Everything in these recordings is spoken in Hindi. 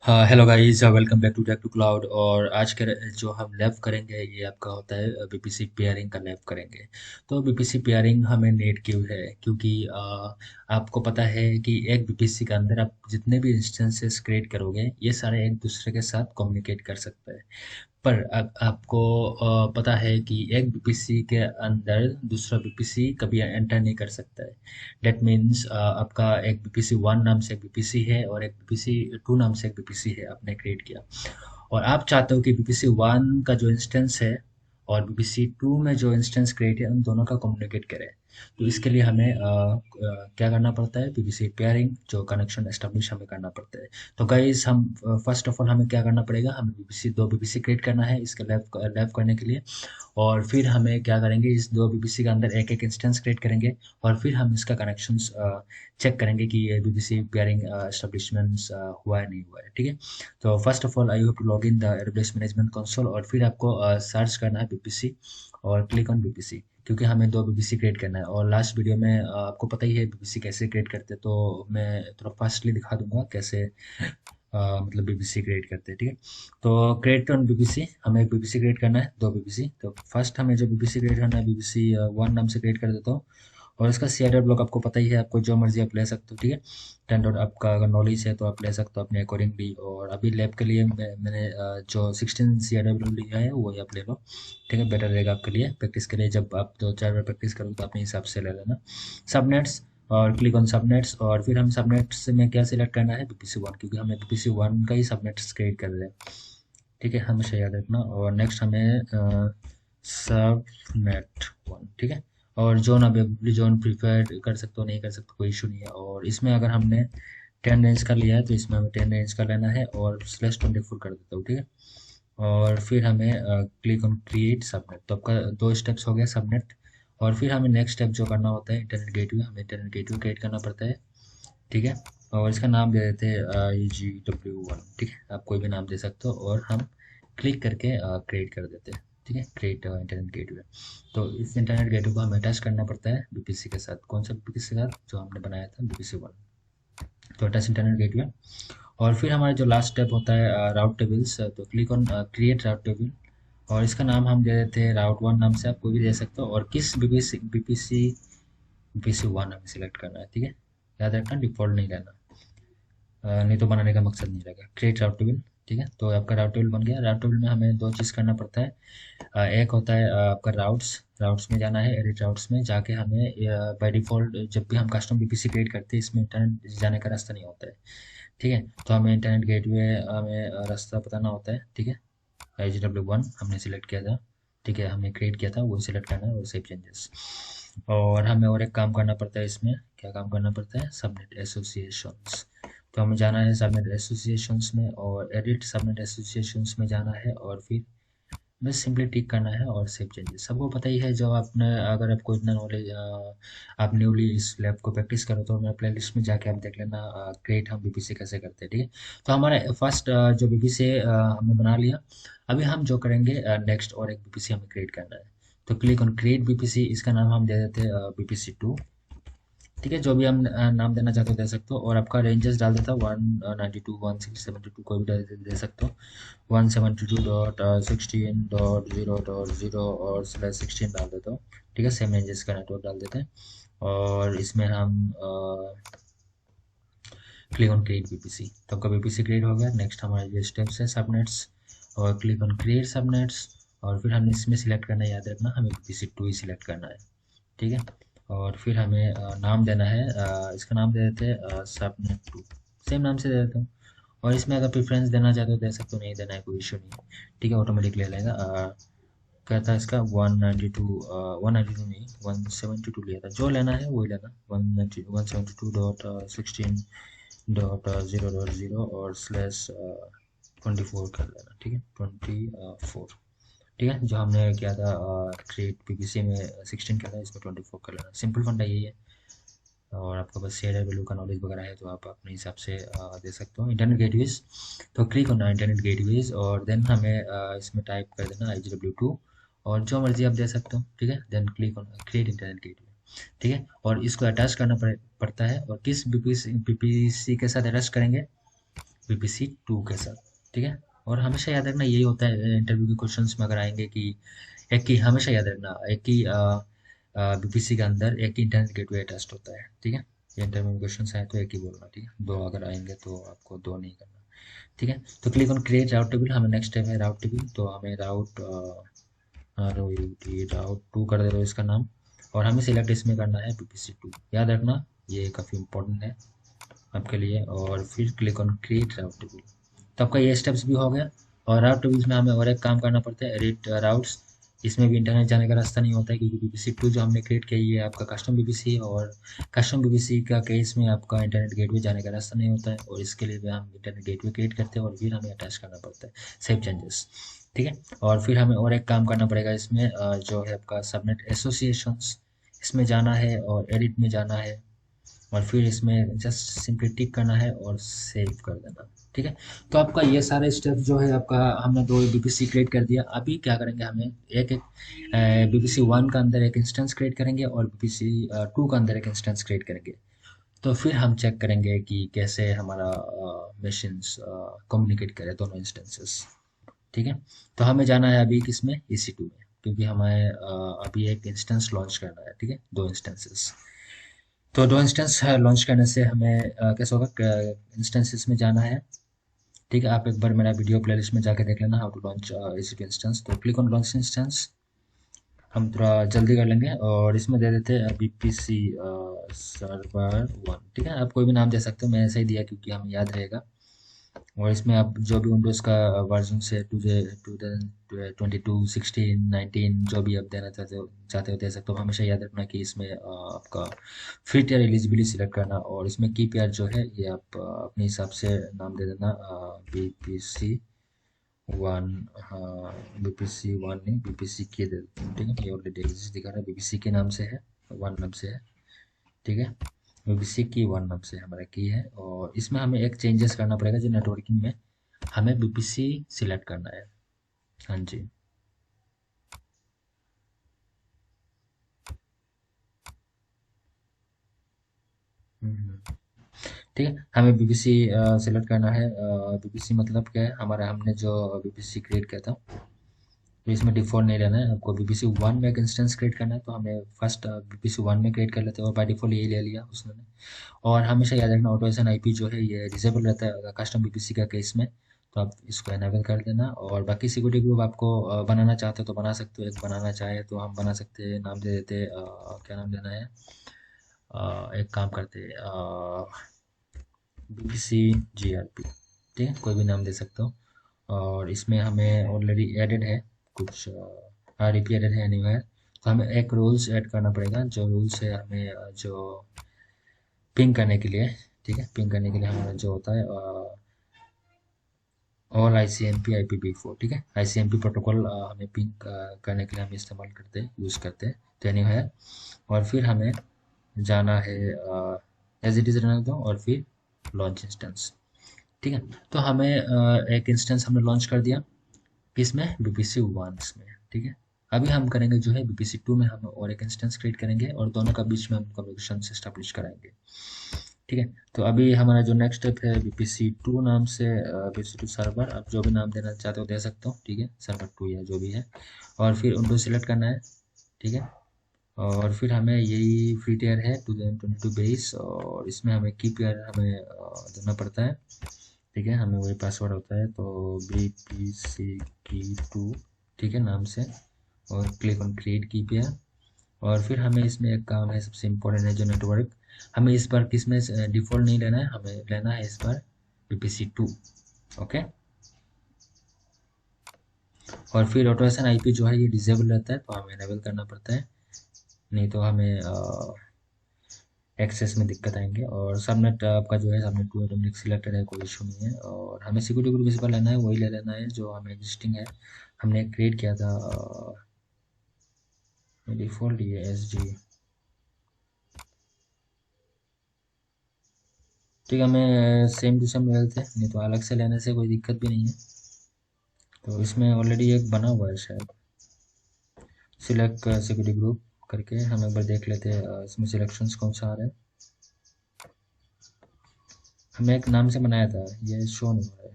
हाँ, hello guys, welcome back to tech to cloud. और आज के जो हम लैब करेंगे ये आपका होता है बीपीसी पेयरिंग का लैब करेंगे। तो बीपीसी पेयरिंग हमें नेट क्यों है, क्योंकि आपको पता है कि एक बीपीसी के अंदर आप जितने भी इंस्टेंसेस क्रिएट करोगे ये सारे एक दूसरे के साथ कम्युनिकेट कर सकते हैं। पर आपको पता है कि एक बीपीसी के अंदर दूसरा बीपीसी कभी एंटर नहीं कर सकता है। डेट मीन्स आपका एक बीपीसी वन नाम से एक बीपीसी है और एक बीपीसी टू नाम से एक बीपीसी है आपने क्रिएट किया। और आप चाहते हो कि बीपीसी वन का जो इंस्टेंस है और बीपीसी टू में जो इंस्टेंस क्रिएट है उन दोनों का कम्युनिकेट करें। तो इसके लिए हमें क्या करना पड़ता है, बीपीसी पेयरिंग जो कनेक्शन एस्टेब्लिश हमें करना पड़ता है। तो गाइस हम फर्स्ट ऑफ ऑल हमें क्या करना पड़ेगा, हमें बीपीसी दो बीपीसी क्रिएट करना है इसके लैब लैब करने के लिए। और फिर हमें क्या करेंगे, इस दो बीपीसी के अंदर एक एक इंस्टेंस क्रिएट करेंगे और फिर हम इसका कनेक्शंस चेक करेंगे कि ये बीपीसी पेयरिंग एस्टेब्लिशमेंट्स हुआ है नहीं हुआ है। ठीक है। तो first of all I have to log in the AWS management console और फिर आपको सर्च करना है बीपीसी और क्लिक ऑन बीपीसी, क्योंकि हमें दो बीपीसी क्रिएट करना है। और लास्ट वीडियो में आपको पता ही है बीपीसी कैसे क्रिएट करते हैं, तो मैं थोड़ा फास्टली दिखा दूंगा कैसे मतलब बीपीसी क्रिएट करते हैं। ठीक है। तो क्रिएट ऑन बीपीसी, हमें बीपीसी क्रिएट करना है दो बीपीसी। तो फर्स्ट हमें जो बीपीसी क्रिएट करना है बीपीसी वन नाम से क्रिएट कर देता हूँ। और इसका सीआरडब्ल्यू ब्लॉक आपको पता ही है, आपको जो मर्जी आप ले सकते हो। ठीक है। 10 आपका अगर नॉलेज है तो आप ले सकते हो अपने अकॉर्डिंगली। और अभी लैब के लिए मैंने जो 16 सीआरडब्ल्यू लिया है वो आप ले लो। ठीक है, बेटर रहेगा आपके लिए प्रैक्टिस के लिए। जब आप 2-4 बार प्रैक्टिस करोगे तो अपने हिसाब से ले लेना सबनेट्स। और क्लिक ऑन सबनेट्स और फिर हम सबनेट्स में क्या सिलेक्ट करना है, बीपीसी वन, क्योंकि हमें बीपीसी वन का ही सबनेट्स क्रिएट कर रहे हैं। ठीक है, हमेशा याद रखना। और नेक्स्ट हमें सबनेट वन। ठीक है। और जोन अवेलेबली जोन प्रीफर कर सकते हो, नहीं कर सकते कोई इशू नहीं है। और इसमें अगर हमने 10 रेंज का लिया है तो इसमें हमें 10 रेंज का लेना है और /24 कर देता हूँ। ठीक है। और फिर हमें क्लिक ऑन क्रिएट सबनेट। तो आपका दो स्टेप्स हो गया सबनेट। और फिर हमें नेक्स्ट स्टेप जो करना होता है इंटरनेट गेटवे, हमें इंटरनेट गेटवे क्रिएट करना पड़ता है। ठीक है। और इसका नाम दे देते हैं IGW1। ठीक है, आप कोई भी नाम दे सकते हो और हम क्लिक करके क्रिएट कर देते हैं। ठीक है, क्रिएट इंटरनेट गेटवे। तो इस इंटरनेट गेटवे को हमें अटैच करना पड़ता है बीपीसी के साथ। कौन सा बीपीसी के साथ, जो हमने बनाया था बीपीसी वन। तो अटैच इंटरनेट गेटवे। और फिर हमारा जो लास्ट स्टेप होता है राउट टेबल्स। तो click on create route table और इसका नाम हम दे देते हैं राउट वन नाम से, आप कोई भी दे सकते हो। और किस बीपीसी बीपीसी बीपीसी वन हमें सिलेक्ट करना है। ठीक है, याद रखना डिफॉल्ट नहीं रहना, नहीं तो बनाने का मकसद नहीं रहेगा। क्रिएट राउट टेबल। ठीक है, तो आपका राउट टेबल बन गया। राउट टेबल में हमें दो चीज़ करना पड़ता है। एक होता है आपका राउट्स। राउट्स में जाना है, एडिट राउट्स में जाके हमें बाय डिफ़ॉल्ट जब भी हम कस्टम बीपीसी क्रिएट करते हैं इसमें इंटरनेट जाने का रास्ता नहीं होता है। ठीक है, तो हमें इंटरनेट गेटवे हमें रास्ता बताना होता है। ठीक है, IGW1 हमने सिलेक्ट किया था। ठीक है, हमने क्रिएट किया था वो सिलेक्ट करना है और सेव चेंजेस। और हमें और एक काम करना पड़ता है इसमें, क्या काम करना पड़ता है, सबनेट एसोसिएशंस। तो हमें जाना है सबनेट एसोसिएशंस में और एडिट सबनेट एसोसिएशंस में जाना है और फिर बस सिंपली टिक करना है और सेव चेंजेस। सबको पता ही है, जब आपने अगर आपको इतना नॉलेज, आप न्यूली इस लैब को प्रैक्टिस करो तो मेरे प्लेलिस्ट में जाके आप देख लेना क्रिएट हम बीपीसी कैसे करते हैं। ठीक है। तो हमारा फर्स्ट जो बीपीसी हमने बना लिया। अभी हम जो करेंगे नेक्स्ट और एक बीपीसी हमें क्रिएट करना है। तो क्लिक ऑन क्रिएट बीपीसी, इसका नाम हम दे देते हैं बीपीसी टू। ठीक है, जो भी हम नाम देना चाहते हो दे सकते हो। और आपका रेंजेस डाल देता 192 1672 कोई भी दे सकते हो। 172.16.0.0 और /16 डाल देता हूँ। ठीक है, सेम रेंजेस का नेटवर्क डाल देते हैं। और इसमें हम क्लिक ऑन क्रिएट बीपीसी। तो आपका बीपीसी क्रिएट हो गया। नेक्स्ट हमारे जो स्टेप्स है सबनेट्स और क्लिक ऑन क्रिएट सबनेट्स। और फिर हमें इसमें सिलेक्ट करना है, याद रखना हमें बीपीसी टू ही सिलेक्ट करना है। ठीक है। और फिर हमें नाम देना है, इसका नाम दे देते हैं सबनेट टू। सेम नाम से दे देता हूँ। और इसमें अगर प्रेफरेंस देना चाहते हो दे सकते हो, नहीं देना है कोई इशू नहीं है। ठीक है, ऑटोमेटिक ले लेगा। क्या था इसका 192, 192 नहीं 172 लिया था। जो लेना है वही लेना, 172.16.0.0 और /24 कर लेना। ठीक है, 24। ठीक है, जो हमने किया था क्रिएट पीपीसी में 16 किया था, इसमें 24 कर लेना। सिंपल फंडा यही है। और आपका बस शेयर वैल्यू का नॉलेज वगैरह है तो आप अपने हिसाब से दे सकते हो। इंटरनेट गेटवेज, तो क्लिक होना इंटरनेट गेटवेज और देन हमें इसमें टाइप कर देना IGW2 और जो मर्जी आप दे सकते हो। ठीक है, then click on create internet gateway. ठीक है, और इसको अटैच करना पड़ता है। और किस बीपीसी के साथ अटैच करेंगे, VPC2 के साथ, ठीक है। और हमेशा याद रखना यही होता है इंटरव्यू के क्वेश्चंस में अगर आएंगे कि एक ही, हमेशा याद रखना एक ही VPC के अंदर एक ही इंटरनेट गेटवे टेस्ट होता है, ठीक है। ये इंटरव्यू में क्वेश्चंस आए तो एक ही बोलना, ठीक है। दो अगर आएंगे तो आपको दो नहीं करना, ठीक है। तो click on create route table, हमें नेक्स्ट स्टेप है राउट टेबल। तो हमें राउट टू कर दे दो इसका नाम, और हमें सिलेक्ट इसमें करना है VPC2, याद रखना ये काफ़ी इंपॉर्टेंट है आपके लिए। और फिर click on create route table. तो आपका ये स्टेप्स भी हो गया। और राउट टेबल्स में हमें और एक काम करना पड़ता है, एडिट राउट्स। इसमें भी इंटरनेट जाने का रास्ता नहीं होता है, क्योंकि VPC2 जो हमने क्रिएट किया ये आपका कस्टम VPC है, और कस्टम VPC का केस में आपका इंटरनेट गेटवे जाने का रास्ता नहीं होता है, और इसके लिए भी हम इंटरनेट गेटवे क्रिएट करते हैं और फिर हमें अटैच करना पड़ता है सेव चेंजेस, ठीक है। और फिर हमें और एक काम करना पड़ेगा इसमें, जो है आपका सबनेट एसोसिएशंस, इसमें जाना है और एडिट में जाना है, और फिर इसमें जस्ट सिंपली टिक करना है और सेव कर देना, ठीक है। तो आपका ये सारे स्टेप जो है आपका, हमने दो VPC क्रिएट कर दिया। अभी क्या करेंगे, हमें एक एक VPC1 का अंदर एक इंस्टेंस क्रिएट करेंगे और VPC2 का अंदर एक इंस्टेंस क्रिएट करेंगे। तो फिर हम चेक करेंगे कि कैसे हमारा मशीन्स कम्युनिकेट करे दोनों इंस्टेंसेस, ठीक है। तो हमें जाना है अभी किसमें, EC2 में, क्योंकि हमें अभी एक इंस्टेंस लॉन्च करना है, ठीक है, दो इंस्टेंसेस। तो दो इंस्टेंस लॉन्च करने से हमें कैसे होगा, इंस्टेंसेस में जाना है, ठीक है। आप एक बार मेरा वीडियो प्लेलिस्ट में जाके देख लेना, how to launch EC2 instance. तो क्लिक ऑन लॉन्च इंस्टेंस, हम थोड़ा जल्दी कर लेंगे और इसमें दे देते हैं VPC सर्वर 1, ठीक है। आप कोई भी नाम दे सकते हो, मैं ऐसा ही दिया क्योंकि हमें याद रहेगा। और इसमें आप जो भी विंडोज़ का वर्जन से 2022 16 19 जो भी आप देना चाहते हो दे सकते हो। हमेशा याद रखना कि इसमें आपका फ्री टियर एलिजिबिलिटी सिलेक्ट करना, और इसमें की पेयर जो है ये आप अपने हिसाब से नाम दे देना, VPC1, हाँ VPC1 नहीं VPC के दे देते हैं, ठीक है। ये ऑलरेडी एग्जिस्ट दिखा रहा है, VPC के नाम से है, 1 नाम से है, ठीक है। VPC की 1 नाम से हमारा की है, और इसमें हमें एक चेंजेस करना पड़ेगा, जो नेटवर्किंग में हमें VPC सिलेक्ट करना है, हाँ जी। ठीक है, हमें VPC सिलेक्ट करना है। VPC मतलब क्या है हमारा, हमने जो VPC क्रिएट किया था, तो इसमें डिफ़ॉल्ट नहीं लेना है आपको, VPC1 में एक इंस्टेंस क्रिएट करना है। तो हमें फर्स्ट VPC1 में क्रिएट कर लेते हैं, और बाय डिफ़ॉल्ट यही ले लिया उसने। और हमेशा याद रखना ऑटोमेशन IP जो है ये डिसेबल रहता है कस्टम VPC का केस में, तो आप इसको एनेबल कर देना। और बाकी सिक्योरिटी ग्रुप आपको बनाना चाहते हो तो बना सकते हो, एक बनाना चाहे तो हम बना सकते हैं, नाम दे देते हैं, क्या नाम देना है, एक काम करते हैं, VPC GRP, ठीक है, कोई भी नाम दे सकते हो। और इसमें हमें ऑलरेडी एडेड है कुछ, REP एडेड है एनीवेयर। तो हमें एक रूल्स ऐड करना पड़ेगा, जो रूल्स है हमें जो पिंग करने के लिए, ठीक है, पिंग करने के लिए हमारा जो होता है ऑल ICMP IPv4, ठीक है। ICMP प्रोटोकॉल हमें पिंग करने के लिए हम इस्तेमाल करते हैं, यूज़ करते हैं, तो एनीवेयर। और फिर हमें जाना है एज इट इज़ रहने दो, और फिर लॉन्च इंस्टेंस, ठीक है। तो हमें एक इंस्टेंस हमने लॉन्च कर दिया किसमें, VPC1 में, ठीक है। अभी हम करेंगे जो है VPC2 में हम और एक इंस्टेंस क्रिएट करेंगे, और दोनों का बीच में हम कम्युनिकेशन एस्टेब्लिश कराएंगे, ठीक है। तो अभी हमारा जो नेक्स्ट स्टेप है VPC2 नाम से, VPC2 सर्वर, आप जो भी नाम देना चाहते हो दे सकते हो, ठीक है, सर्वर 2 या जो भी है। और फिर उनको सिलेक्ट करना है, ठीक है। और फिर हमें यही फ्री टियर है 2022 बेस, और इसमें हमें की पेयर हमें देना पड़ता है, ठीक है। हमें वही पासवर्ड होता है, तो VPC की 2, ठीक है, नाम से। और क्लिक ऑन क्रिएट की पेयर। और फिर हमें इसमें एक काम है सबसे इम्पोर्टेंट है, जो नेटवर्क, हमें इस बार किसमें डिफ़ॉल्ट नहीं लेना है, हमें लेना है इस बार VPC2, ओके। और फिर ऑटोमेशन IP जो है ये डिसेबल रहता है, तो हमें इनेबल करना पड़ता है, नहीं तो हमें एक्सेस में दिक्कत आएंगे। और सबनेट आपका जो है सबनेट 2 ऑटोमेटिक सिलेक्टेड है, कोई इशू नहीं है। और हमें सिक्योरिटी ग्रुप इस बार लेना है, वही ले लेना है जो हमें एग्जिस्टिंग है, हमने क्रिएट किया था डिफ़ॉल्ट ये SG, ठीक है। हमें सेम टू सेम ले लेते हैं, नहीं तो अलग से लेने से कोई दिक्कत भी नहीं है। तो इसमें ऑलरेडी एक बना हुआ है शायद, सिलेक्ट सिक्योरिटी ग्रुप करके, हम एक बार देख लेते हैं इसमें सिलेक्शंस कौन सा आ रहा है। हमने एक नाम से बनाया था, ये शो नहीं हो रहा है।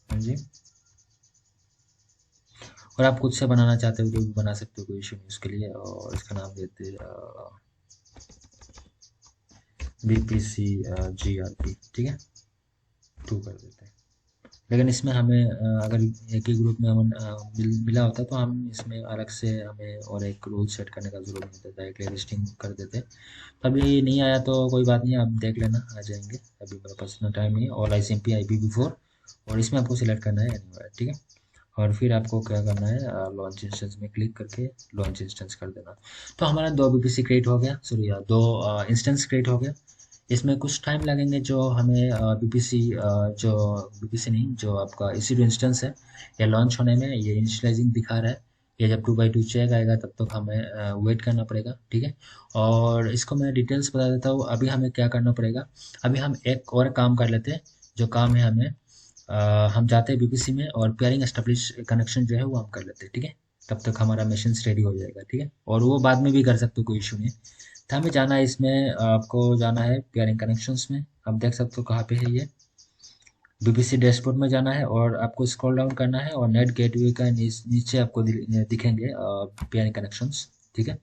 हाँ जी। और आप खुद से बनाना चाहते हो तो भी बना सकते हो, कोई इशू नहीं उसके लिए। और इसका नाम देते BPC GRP, ठीक है, 2 कर देते हैं। लेकिन इसमें हमें अगर एक ही ग्रुप में मिला होता तो हम इसमें अलग से हमें और एक रूल सेट करने का जरूरत नहीं होता, डायरेक्टली लिस्टिंग कर देते। तो अभी नहीं आया तो कोई बात नहीं, आप देख लेना, आ जाएंगे। अभी मेरे पास इतना टाइम नहीं है। और ICMP IPv4, और इसमें आपको सिलेक्ट करना है एनीवेयर, ठीक है। और फिर आपको क्या करना है, लॉन्च इंस्टेंस में क्लिक करके लॉन्च इंस्टेंस कर देना। तो हमारा 2 BPC क्रिएट हो गया, सॉरी 2 इंस्टेंस क्रिएट हो गया। इसमें कुछ टाइम लगेंगे, जो हमें बीपीसी जो बीपीसी नहीं, जो आपका EC2 इंस्टेंस है, ये लॉन्च होने में, ये इनिशियलाइजिंग दिखा रहा है। ये जब 2x2 चेक आएगा तब तक हमें वेट करना पड़ेगा, ठीक है। और इसको मैं डिटेल्स बता देता हूँ अभी हमें क्या करना पड़ेगा। अभी हम एक और काम कर लेते हैं, जो काम है हमें, हम जाते हैं बीपीसी में और पेयरिंग एस्टेब्लिश कनेक्शन जो है वो हम कर लेते हैं, ठीक है। तब तक हमारा मशीन रेडी हो जाएगा, ठीक है। और वो बाद में भी कर सकते हो, कोई इशू नहीं। तो हमें जाना है इसमें, आपको जाना है पेयरिंग कनेक्शंस में। आप देख सकते हो कहाँ पे है ये, बीपीसी डैशबोर्ड में जाना है और आपको स्क्रॉल डाउन करना है और नेट गेटवे का नीचे आपको दिखेंगे पेयरिंग कनेक्शंस, ठीक है।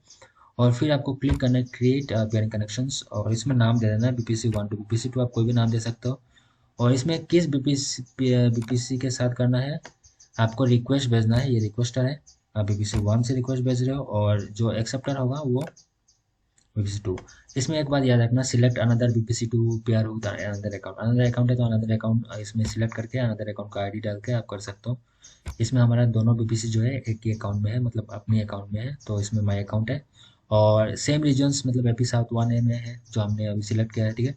और फिर आपको क्लिक करना है क्रिएट पेयरिंग कनेक्शंस, और इसमें नाम दे देना है BPC1 टू BPC2, आप कोई भी नाम दे सकते हो। और इसमें किस बीपीसी के साथ करना है, आपको रिक्वेस्ट भेजना है, ये रिक्वेस्टर है। आप BPC1 से रिक्वेस्ट भेज रहे हो, और जो एक्सेप्टर होगा वो BPC2। इसमें एक बात याद रखना, select another BPC2 pair with another account. Another account है तो अनदर अकाउंट इसमें सिलेक्ट करके अनदर अकाउंट का ID डाल के आप कर सकते हो। इसमें हमारा दोनों बीपीसी जो है एक ही अकाउंट में है, मतलब अपने अकाउंट में है, तो इसमें माई अकाउंट है। और सेम रीजन्स, मतलब AP साउथ 1A में है जो हमने अभी सिलेक्ट किया है, ठीक है।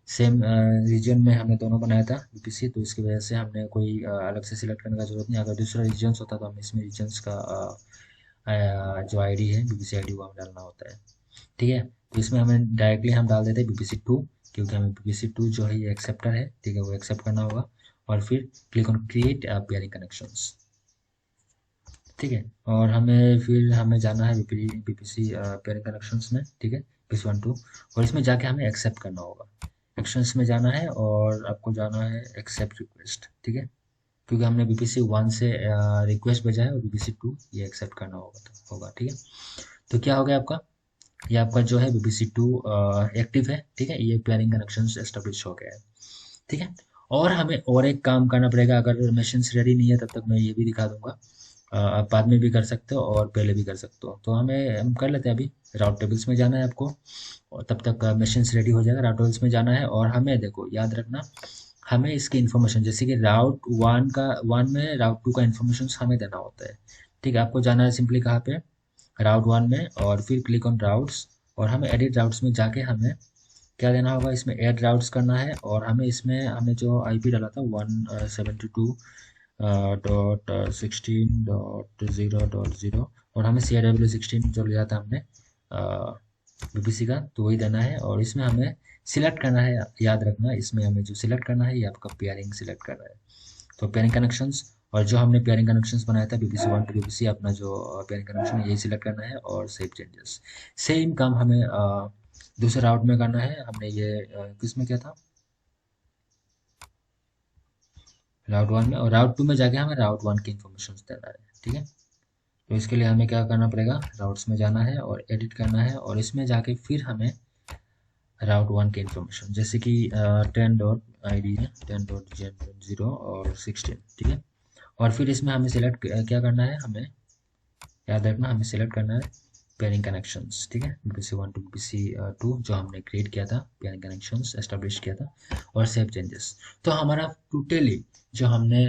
सेम रीजन में हमने दोनों बनाया था बीपीसी, तो इसकी वजह से हमने कोई अलग से सिलेक्ट करने का जरूरत नहीं। अगर दूसरा रीजन्स होता तो हमें इसमें रीजन्स का जो ID है, BPC ID, वो हमें डालना होता है, ठीक है। तो इसमें हमें डायरेक्टली हम डाल देते हैं BPC2, क्योंकि हमें BPC2 जो है ये एक्सेप्टर है, ठीक है, वो एक्सेप्ट करना होगा। और फिर click on create pairing connections, ठीक है। और हमें जाना है बीपीसी पेयरिंग कनेक्शंस में, ठीक है, BPC1 2। और इसमें जाके हमें एक्सेप्ट करना होगा, एक्शंस में जाना है और आपको जाना है एक्सेप्ट रिक्वेस्ट, ठीक है। क्योंकि हमने BPC1 से रिक्वेस्ट भेजा है और BPC2 ये एक्सेप्ट करना होगा, ठीक है। तो क्या हो गया आपका, ये आपका जो है BPC2 एक्टिव है, ठीक है। ये पेयरिंग कनेक्शन एस्टेब्लिश हो गया है, ठीक है। और हमें और एक काम करना पड़ेगा, अगर मशीन रेडी नहीं है तब तक मैं ये भी दिखा दूंगा। आप बाद में भी कर सकते हो और पहले भी कर सकते हो, तो हम कर लेते हैं अभी। राउट टेबल्स में जाना है आपको, और तब तक मशीन रेडी हो जाएगा। राउट टेबल्स में जाना है और हमें देखो, याद रखना, हमें इसकी इन्फॉर्मेशन, जैसे कि राउट 1 में राउट 2 का इन्फॉर्मेशन हमें देना होता है, ठीक है। आपको जाना है सिंपली कहाँ पे, राउट 1 में, और फिर क्लिक ऑन राउट्स। और हमें एडिट राउट्स में जाके हमें क्या देना होगा, इसमें ऐड राउट्स करना है। और हमें जो IP डाला था 172.16.0.0, और हमें CRW16 जो लिया था हमने बीपीसी का, तो वही देना है। और इसमें हमें सिलेक्ट करना है, याद रखना, इसमें हमें जो सिलेक्ट करना है ये आपका पेयरिंग सिलेक्ट करना है। तो पेयरिंग कनेक्शंस, और जो हमने पेयरिंग कनेक्शंस बनाया था BPC1 टू BPC, अपना जो पेयरिंग कनेक्शन है यही सिलेक्ट करना है और सेव चेंजेस। सेम काम हमें दूसरे राउट में करना है। हमने ये किस में किया था, राउट 1 में। और राउट 2 में जाके हमें राउट 1 की इन्फॉर्मेशन देना है, ठीक है। तो इसके लिए हमें क्या करना पड़ेगा, राउट्स में जाना है और एडिट करना है, और इसमें जाके फिर हमें राउट 1 की इन्फॉर्मेशन, जैसे कि 10.ID है, 10.0 और 16, ठीक है। और फिर इसमें हमें सिलेक्ट क्या करना है, हमें याद रखना, हमें सिलेक्ट करना है पेयरिंग कनेक्शंस, ठीक है। BPC1 टू BPC2 जो हमने क्रिएट किया था, पेयरिंग कनेक्शंस एस्टेब्लिश किया था, और सेव चेंजेस। तो हमारा टोटली जो हमने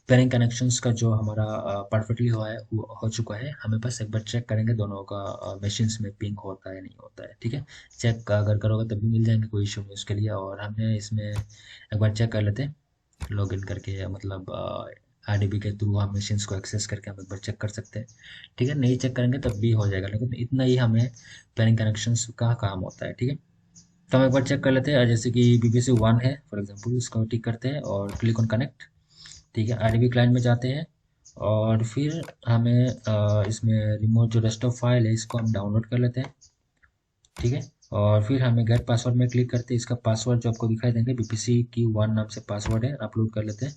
पेयरिंग कनेक्शंस का जो हमारा परफेक्टली हुआ है, वो हो चुका है। हमें बस एक बार चेक करेंगे दोनों का मशीन्स में पिंग होता है नहीं होता है, ठीक है। चेक अगर करोगे तब भी मिल जाएंगे, कोई इशू नहीं उसके लिए। और हमने इसमें एक बार चेक कर लेते हैं लॉग इन करके, मतलब RDB के थ्रू हम मशीन्स को एक्सेस करके हम एक बार चेक कर सकते हैं, ठीक है। नहीं चेक करेंगे तब भी हो जाएगा, लेकिन इतना ही हमें पेयरिंग कनेक्शंस का काम होता है, ठीक है। तो हम एक बार चेक कर लेते हैं, जैसे कि BPC1 है फॉर एग्जांपल, इसको टिक करते हैं और क्लिक ऑन कनेक्ट, ठीक है। RDB क्लाइंट में जाते हैं और फिर हमें इसमें रिमोट जो डेस्कटॉप फाइल है इसको हम डाउनलोड कर लेते हैं, ठीक है। और फिर हमें गेट पासवर्ड में क्लिक करते हैं। इसका पासवर्ड जो आपको दिखाई देंगे बीपीसी की 1 नाम से पासवर्ड है, अपलोड कर लेते हैं।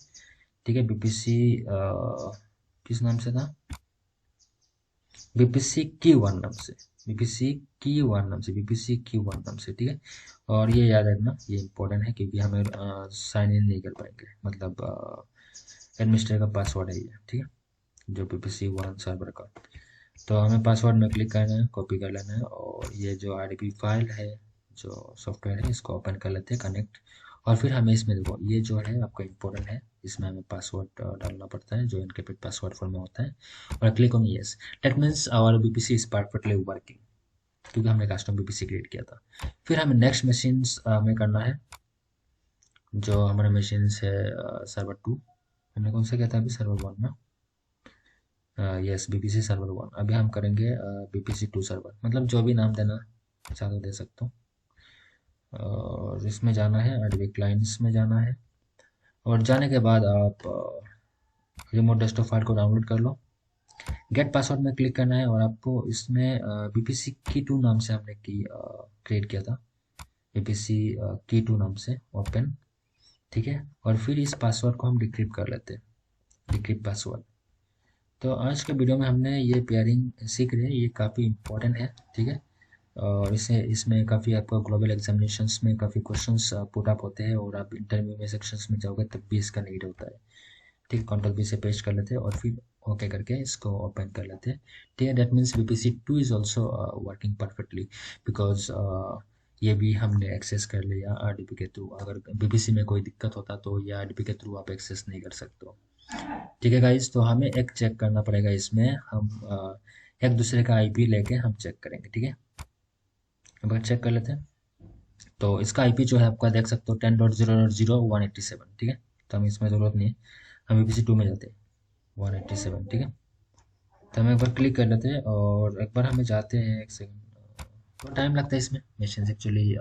ठीक है, बीपीसी किस नाम से था, बीपीसी की 1 नाम से, बीपीसी की 1 नाम से, बीपीसी की 1 नाम से। ठीक है, और ये याद रखना, ये इंपॉर्टेंट है क्योंकि हमें साइन इन नहीं कर पाएंगे, मतलब एडमिनिस्ट्रेटर का पासवर्ड है ये। ठीक है, जो बीपीसी 1 सर्वर का। तो हमें पासवर्ड में क्लिक करना है, कॉपी कर लेना है, और ये जो आरडीपी फाइल है, जो सॉफ्टवेयर है, इसको ओपन कर लेते हैं, कनेक्ट। और फिर हमें इसमें देखो, ये जो है आपका इम्पोर्टेंट है, इसमें हमें पासवर्ड डालना पड़ता है जो एनक्रिप्टेड पासवर्ड फॉर्म में होता है, और click on yes. That means our VPC is perfectly working, क्योंकि हमने कस्टम बीपीसी क्रिएट किया था। फिर हमें नेक्स्ट मशीन में करना है, जो हमारे मशीन है सर्वर 2। हमने कौन सा किया था अभी, सर्वर 1 ना, यस बीपीसी सर्वर 1। अभी हम करेंगे बीपीसी 2 सर्वर, मतलब जो भी नाम देना चाहो दे सकते हो। और इसमें जाना है, एडबी क्लाइंट्स में जाना है, और जाने के बाद आप रिमोट डेस्कटॉप फाइल को डाउनलोड कर लो। गेट पासवर्ड में क्लिक करना है, और आपको इसमें बीपीसी की 2 नाम से हमने की क्रिएट किया था, बीपीसी की 2 नाम से ओपन। ठीक है, और फिर इस पासवर्ड को हम डिक्रिप्ट कर लेते हैं, डिक्रिप्ट पासवर्ड। तो आज के वीडियो में हमने ये पेयरिंग सीख रहे हैं, ये काफ़ी इंपॉर्टेंट है। ठीक है, और इसे इसमें काफ़ी आपका ग्लोबल एग्जामिनेशंस में काफ़ी क्वेश्चंस पुट अप होते हैं, और आप इंटरव्यू में सेक्शंस में जाओगे तब भी इसका नीड होता है। ठीक, कंट्रोल बी से पेस्ट कर लेते हैं, और फिर ओके करके इसको ओपन कर लेते हैं। ठीक है, that means BPC 2 is also working perfectly, because ये भी हमने एक्सेस कर लिया आरडीपी के थ्रू। अगर बीपीसी में कोई दिक्कत होता तो ये आरडीपी के थ्रू आप एक्सेस नहीं कर सकते हो। ठीक है गाइज, तो हमें एक चेक करना पड़ेगा, इसमें हम एक दूसरे का आईपी लेके हम चेक करेंगे। ठीक है, अब चेक कर लेते हैं। तो इसका आईपी जो है आपका देख सकते हो 10.0.0 187। ठीक है, तो हमें इसमें ज़रूरत नहीं है, हम ईपीसी 2 में जाते हैं 187। ठीक है, तो हम एक बार क्लिक कर लेते हैं, और एक बार हमें जाते हैं, एक सेकंड, थोड़ा टाइम लगता है इसमें, मशीन एक्चुअली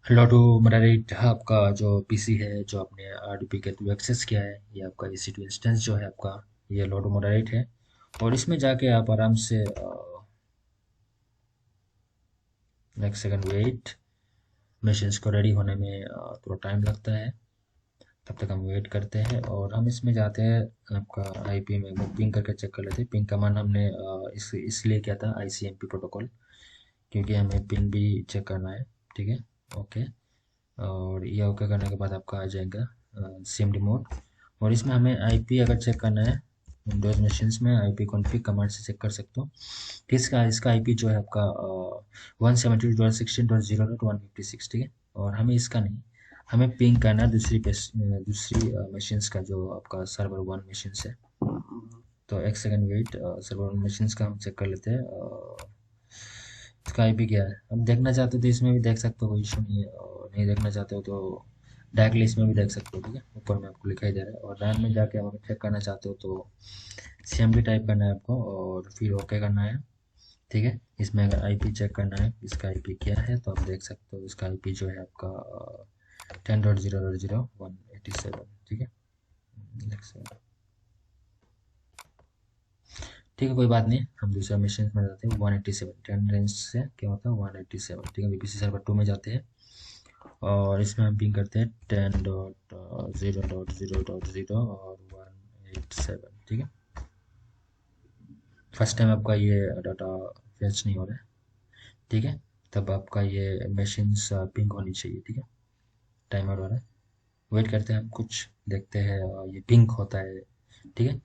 लॉटो मॉडरेट आपका जो पीसी है, जो आपने आरडीपी के थ्रू एक्सेस किया है, ये आपका EC2 इंस्टेंस जो है आपका, ये लॉटो मॉडरेट है। और इसमें जाके आप आराम से एक सेकंड वेट, मशीन्स को रेडी होने में थोड़ा टाइम लगता है, तब तक हम वेट करते हैं। और हम इसमें जाते हैं, आपका आईपी में पिंग करके चेक कर लेते हैं। पिंग कमांड हमने इसलिए किया था ICMP प्रोटोकॉल, क्योंकि हमें पिंग भी चेक करना है। ठीक है, ओके, और ये ओके करने के बाद आपका आ जाएगा CMD मोड। और इसमें हमें आईपी अगर चेक करना है, विंडोज़ मशीन्स में आईपी कॉन्फ़िग कमांड से चेक कर सकते हो। इसका आईपी जो है आपका 172.16.0.156। ठीक है, और हमें इसका नहीं, हमें पिंग करना है दूसरी मशीन्स का, जो आपका सर्वर 1 मशीन्स है। तो एक सेकंड वेट, सर्वर 1 मशीन्स का हम चेक कर लेते हैं। इसका आईपी क्या है, अब देखना चाहते हो तो इसमें भी देख सकते हो, कोई इशू नहीं है, और नहीं देखना चाहते हो तो डायरेक्टली इसमें भी देख सकते हो। ठीक है, ऊपर में आपको लिखाई दे रहा है, और रैम में जाके आप चेक करना चाहते हो तो CMD टाइप करना है आपको, और फिर ओके करना है। ठीक है, इसमें अगर आईपी चेक करना है, इसका आईपी क्या है, तो आप देख सकते हो इसका आईपी जो है आपका 10.0.0.187। ठीक है, ठीक है, कोई बात नहीं, हम दूसरा मशीन में जाते हैं। 187 10 रेंज से क्या होता है 187। ठीक है, बीपीसी सर्वर 2 में जाते हैं, और इसमें हम पिंग करते हैं 10.0.0.0 और 187। ठीक है, फर्स्ट टाइम आपका ये डाटा फेच नहीं हो रहा है। ठीक है, तब आपका ये मशीन्स पिंग होनी चाहिए। ठीक है, टाइमर हो रहा है, वेट करते हैं हम, कुछ देखते हैं, ये पिंक होता है। ठीक है,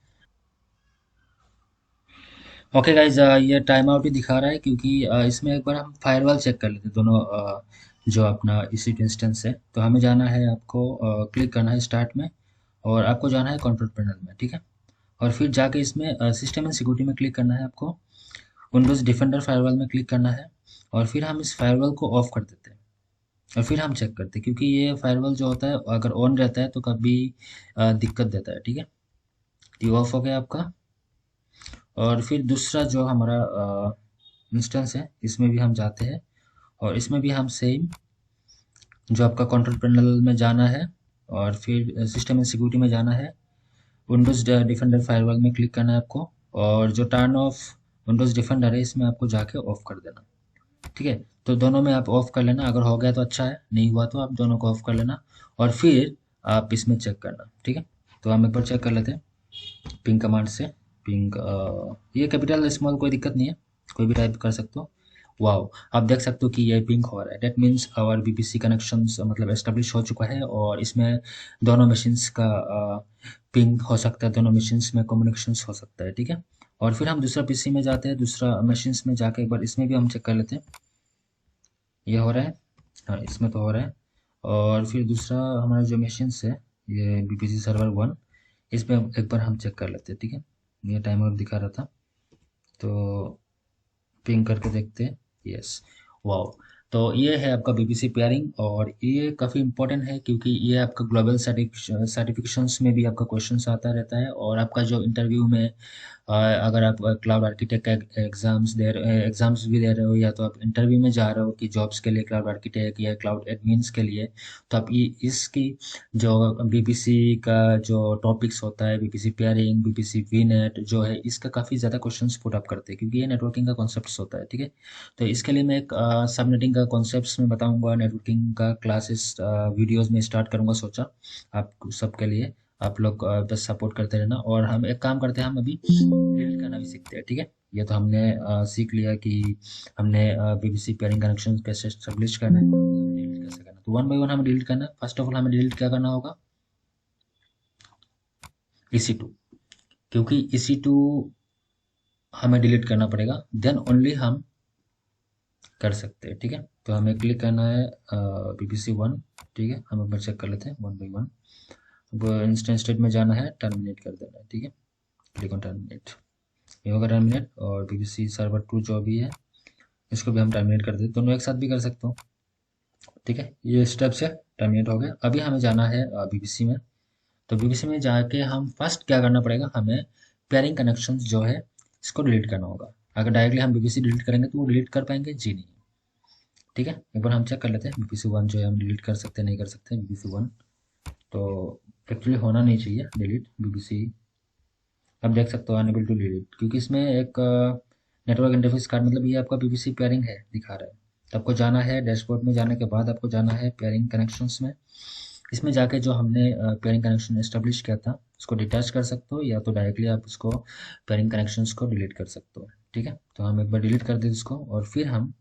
ओके गाइज, ये टाइम आउट ही दिखा रहा है, क्योंकि इसमें एक बार हम फायरवॉल चेक कर लेते हैं, दोनों जो अपना EC2 इंस्टेंस है। तो हमें जाना है, आपको क्लिक करना है स्टार्ट में, और आपको जाना है कंट्रोल पैनल में। ठीक है, और फिर जाके इसमें सिस्टम एंड सिक्योरिटी में क्लिक करना है, आपको विंडोज़ डिफेंडर फायरवॉल में क्लिक करना है, और फिर हम इस फायरवॉल को ऑफ कर देते हैं, और फिर हम चेक करते हैं, क्योंकि ये फायरवॉल जो होता है अगर ऑन रहता है तो कभी दिक्कत देता है। ठीक है, ये ऑफ हो गया आपका। और फिर दूसरा जो हमारा इंस्टेंस है, इसमें भी हम जाते हैं, और इसमें भी हम सेम, जो आपका कंट्रोल पैनल में जाना है, और फिर सिस्टम एंड सिक्योरिटी में जाना है, विंडोज़ डिफेंडर फायरवॉल में क्लिक करना है आपको, और जो टर्न ऑफ विंडोज़ डिफेंडर है, इसमें आपको जाके ऑफ कर देना। ठीक है। तो दोनों में आप ऑफ कर लेना, अगर हो गया तो अच्छा है, नहीं हुआ तो आप दोनों को ऑफ कर लेना और फिर आप इसमें चेक करना। ठीक है, तो हम एक बार चेक कर लेते हैं पिंग कमांड से। पिंग ये कैपिटल स्मॉल कोई दिक्कत नहीं है, कोई भी टाइप कर सकते हो। वाओ, आप देख सकते हो कि ये पिंग हो रहा है, that means our VPC connection मतलब एस्टेब्लिश हो चुका है और इसमें दोनों मशीन्स का पिंग हो सकता है, दोनों मशीन्स में कम्युनिकेशंस हो सकता है। ठीक है, और फिर हम दूसरा पीसी में जाते हैं, दूसरा मशीन्स में जाके एक बार इसमें भी हम चेक कर लेते हैं ये हो रहा है। हाँ, इसमें तो हो रहा है। और फिर दूसरा हमारा जो मशीन्स है, ये बीपीसी सर्वर 1, इसमें एक बार हम चेक कर लेते हैं। ठीक है, ये टाइमर दिखा रहा था तो पिंग करके देखते हैं। Yes, wow. तो ये है आपका बीपीसी पेयरिंग और ये काफ़ी इंपॉर्टेंट है क्योंकि ये आपका ग्लोबल सर्टिफिकेशंस में भी आपका क्वेश्चंस आता रहता है और आपका जो इंटरव्यू में अगर आप क्लाउड आर्किटेक्ट का एग्जाम्स भी दे रहे हो या तो आप इंटरव्यू में जा रहे हो कि जॉब्स के लिए क्लाउड आर्किटेक्ट या क्लाउड एडमिन्स के लिए, तो आप ये इसकी जो बीपीसी का जो टॉपिक्स होता है, बीपीसी पेयरिंग, बीपीसी वीनेट जो है, इसका काफ़ी ज़्यादा क्वेश्चंस पुट अप करते हैं क्योंकि ये नेटवर्किंग का कॉन्सेप्ट होता है। ठीक है, तो इसके लिए मैं एक सबनेटिंग का कॉन्सेप्ट्स में बताऊंगा, नेटवर्किंग का क्लासेस वीडियोस में स्टार्ट करूंगा सोचा आप सबके लिए। आप लोग बस सपोर्ट करते रहना और हम एक काम करते हैं, हम अभी डिलीट करना भी सीखते हैं। ठीक है, ये तो हमने सीख लिया कि हमने बीबीसी पेयरिंग कनेक्शन कैसे स्टेब्लिश करना है, डिलीट कैसे करना है। तो वन बाय वन हमें डिलीट करना है। फर्स्ट ऑफ ऑल हमें डिलीट क्या करना होगा, EC2, क्योंकि EC2 हमें डिलीट करना पड़ेगा, देन ओनली हम कर सकते हैं। ठीक है, तो हमें क्लिक करना है BBC 1। ठीक है, हम एक बार चेक कर लेते हैं वन बाई वन। अब इंस्टेंट स्टेट में जाना है, टर्मिनेट कर देना है। ठीक है, क्लिक ऑन टर्मिनेट, ये होगा टर्मिनेट। और BBC सर्वर 2 जो भी है इसको भी हम टर्मिनेट कर देते हैं, दोनों एक साथ भी कर सकते हो। ठीक है, ये स्टेप से टर्मिनेट हो गया। अभी हमें जाना है BBC में। तो BBC में जाके हम फर्स्ट क्या करना पड़ेगा, हमें पेयरिंग कनेक्शंस जो है इसको डिलीट करना होगा। अगर डायरेक्टली हम BBC डिलीट करेंगे तो वो डिलीट कर पाएंगे जी नहीं। ठीक है, एक बार हम चेक कर लेते हैं BBC 1 जो है हम डिलीट कर सकते हैं नहीं कर सकते। BBC 1 तो एक्चुअली होना नहीं चाहिए डिलीट BBC। अब देख सकते हो अनेबल टू डिलीट, क्योंकि इसमें एक नेटवर्क इंटरफेस कार्ड, मतलब ये आपका BBC पेयरिंग है दिखा रहा है। तो आपको जाना है डैशबोर्ड में, जाने के बाद आपको जाना है पेयरिंग कनेक्शंस में। इसमें जाके जो हमने पेयरिंग कनेक्शन एस्टेब्लिश किया था उसको डिटैच कर सकते हो या तो डायरेक्टली आप उसको पेयरिंग कनेक्शंस को डिलीट कर सकते हो। ठीक है, तो हम एक बार डिलीट कर दें इसको और फिर हम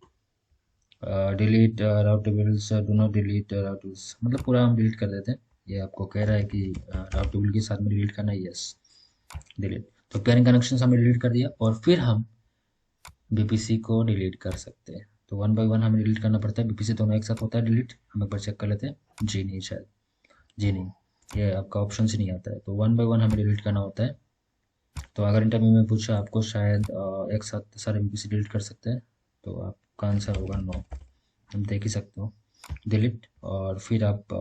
delete route tables, do not delete route tables, मतलब पूरा हम डिलीट कर देते हैं। ये आपको कह रहा है कि राउट टेबल के साथ में डिलीट करना है, यस डिलीट। तो पेयरिंग कनेक्शन हमने डिलीट कर दिया और फिर हम बीपीसी को डिलीट कर सकते हैं। तो वन बाय वन हमें डिलीट करना पड़ता है, बीपीसी दोनों एक साथ होता है डिलीट। हम एक बार चेक कर लेते हैं, जी नहीं, शायद जी नहीं, ये आपका ऑप्शन से नहीं आता है। तो वन बाय वन हमें डिलीट करना होता है। तो अगर इंटरव्यू में पूछा आपको शायद एक साथ सारे बीपीसी डिलीट कर सकते हैं, तो आपका आंसर होगा नो। हम देख ही सकते हो डिलीट, और फिर आप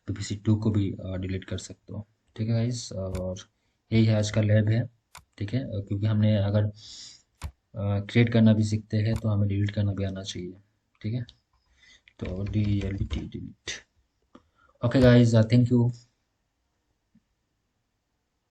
BBC 2 को भी डिलीट कर सकते हो। ठीक है गाइस, और यही है आज का लैब है। ठीक है, क्योंकि हमने अगर क्रिएट करना भी सीखते हैं तो हमें डिलीट करना भी आना चाहिए। ठीक है, तो DLT delete. Okay guys, thank you.